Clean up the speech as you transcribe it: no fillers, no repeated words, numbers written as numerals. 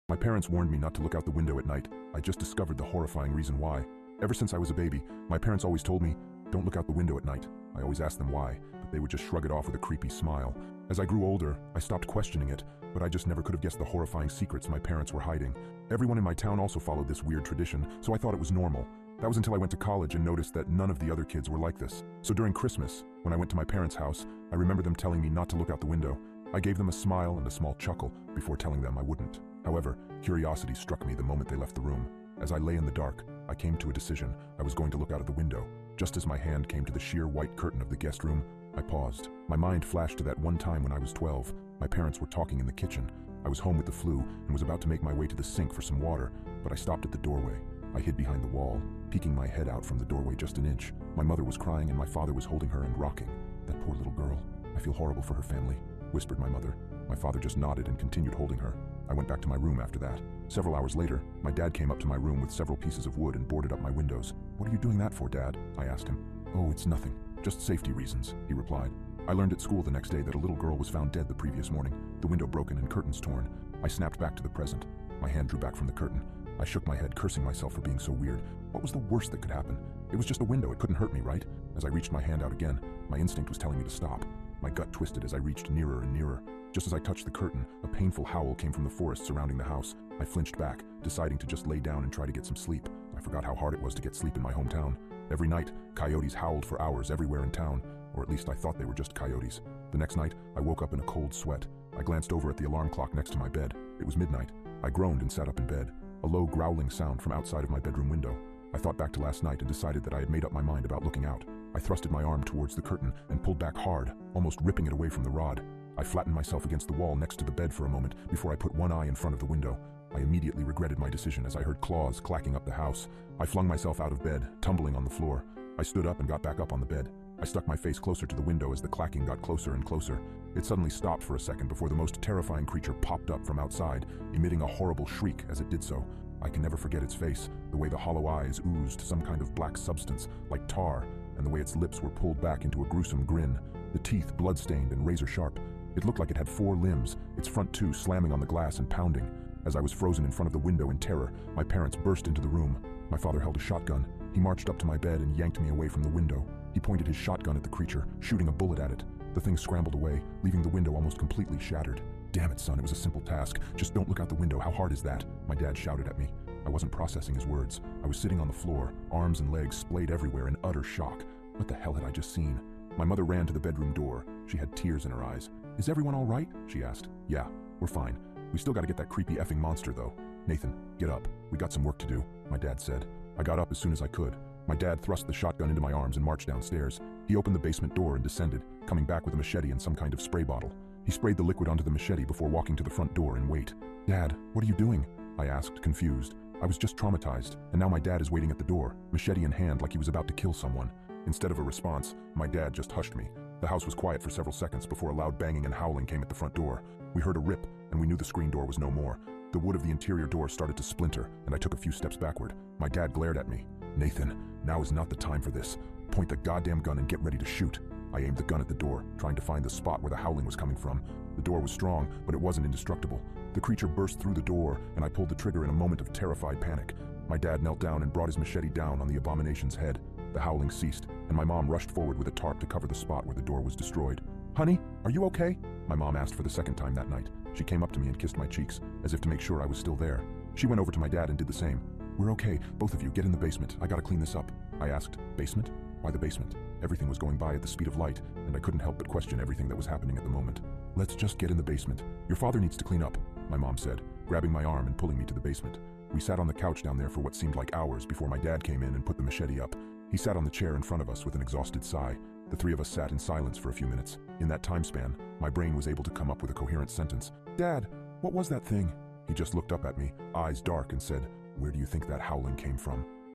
My parents warned me not to look out the window at night. I just discovered the horrifying reason why. Ever since I was a baby, my parents always told me, don't look out the window at night. I always asked them why, but they would just shrug it off with a creepy smile. As I grew older, I stopped questioning it, but I just never could have guessed the horrifying secrets my parents were hiding. Everyone in my town also followed this weird tradition, so I thought it was normal. That was until I went to college and noticed that none of the other kids were like this. So during Christmas, when I went to my parents' house, I remember them telling me not to look out the window. I gave them a smile and a small chuckle before telling them I wouldn't. However, curiosity struck me the moment they left the room. As I lay in the dark, I came to a decision. I was going to look out of the window. Just as my hand came to the sheer white curtain of the guest room, I paused. My mind flashed to that one time when I was 12. My parents were talking in the kitchen. I was home with the flu and was about to make my way to the sink for some water, but I stopped at the doorway. I hid behind the wall, peeking my head out from the doorway just an inch. My mother was crying and my father was holding her and rocking. That poor little girl. I feel horrible for her family, whispered my mother. My father just nodded and continued holding her. I went back to my room after that. Several hours later, my dad came up to my room with several pieces of wood and boarded up my windows. What are you doing that for, Dad? I asked him. Oh, it's nothing. Just safety reasons, he replied. I learned at school the next day that a little girl was found dead the previous morning, the window broken and curtains torn. I snapped back to the present. My hand drew back from the curtain. I shook my head, cursing myself for being so weird. What was the worst that could happen? It was just a window, it couldn't hurt me, right? As I reached my hand out again, my instinct was telling me to stop. My gut twisted as I reached nearer and nearer. Just as I touched the curtain, a painful howl came from the forest surrounding the house. I flinched back, deciding to just lay down and try to get some sleep. I forgot how hard it was to get sleep in my hometown. Every night, coyotes howled for hours everywhere in town, or at least I thought they were just coyotes. The next night, I woke up in a cold sweat. I glanced over at the alarm clock next to my bed. It was midnight. I groaned and sat up in bed. A low growling sound from outside of my bedroom window. I thought back to last night and decided that I had made up my mind about looking out. I thrusted my arm towards the curtain and pulled back hard, almost ripping it away from the rod. I flattened myself against the wall next to the bed for a moment before I put one eye in front of the window. I immediately regretted my decision as I heard claws clacking up the house. I flung myself out of bed, tumbling on the floor. I stood up and got back up on the bed. I stuck my face closer to the window as the clacking got closer and closer. It suddenly stopped for a second before the most terrifying creature popped up from outside, emitting a horrible shriek as it did so. I can never forget its face, the way the hollow eyes oozed some kind of black substance, like tar, and the way its lips were pulled back into a gruesome grin, the teeth blood-stained and razor-sharp. It looked like it had 4 limbs, its front 2 slamming on the glass and pounding. As I was frozen in front of the window in terror, my parents burst into the room. My father held a shotgun. He marched up to my bed and yanked me away from the window. He pointed his shotgun at the creature, shooting a bullet at it. The thing scrambled away, leaving the window almost completely shattered. Damn it, son, it was a simple task. Just don't look out the window. How hard is that? My dad shouted at me. I wasn't processing his words. I was sitting on the floor, arms and legs splayed everywhere in utter shock. What the hell had I just seen? My mother ran to the bedroom door. She had tears in her eyes. Is everyone all right? She asked. Yeah, we're fine. We still gotta get that creepy effing monster, though. Nathan, get up. We got some work to do, my dad said. I got up as soon as I could. My dad thrust the shotgun into my arms and marched downstairs. He opened the basement door and descended, coming back with a machete and some kind of spray bottle. He sprayed the liquid onto the machete before walking to the front door and wait. Dad, what are you doing? I asked, confused. I was just traumatized, and now my dad is waiting at the door, machete in hand like he was about to kill someone. Instead of a response, my dad just hushed me. The house was quiet for several seconds before a loud banging and howling came at the front door. We heard a rip, and we knew the screen door was no more. The wood of the interior door started to splinter, and I took a few steps backward. My dad glared at me. Nathan, now is not the time for this. Point the goddamn gun and get ready to shoot. I aimed the gun at the door, trying to find the spot where the howling was coming from. The door was strong, but it wasn't indestructible. The creature burst through the door, and I pulled the trigger in a moment of terrified panic. My dad knelt down and brought his machete down on the abomination's head. The howling ceased, and my mom rushed forward with a tarp to cover the spot where the door was destroyed. Honey, are you okay? My mom asked for the second time that night. She came up to me and kissed my cheeks, as if to make sure I was still there. She went over to my dad and did the same. We're okay, both of you, get in the basement. I gotta clean this up. I asked, basement? Why the basement? Everything was going by at the speed of light, and I couldn't help but question everything that was happening at the moment. Let's just get in the basement. Your father needs to clean up, my mom said, grabbing my arm and pulling me to the basement. We sat on the couch down there for what seemed like hours before my dad came in and put the machete up. He sat on the chair in front of us with an exhausted sigh. The 3 of us sat in silence for a few minutes. In that time span, my brain was able to come up with a coherent sentence. Dad, what was that thing? He just looked up at me, eyes dark, and said, Where do you think that howling came from?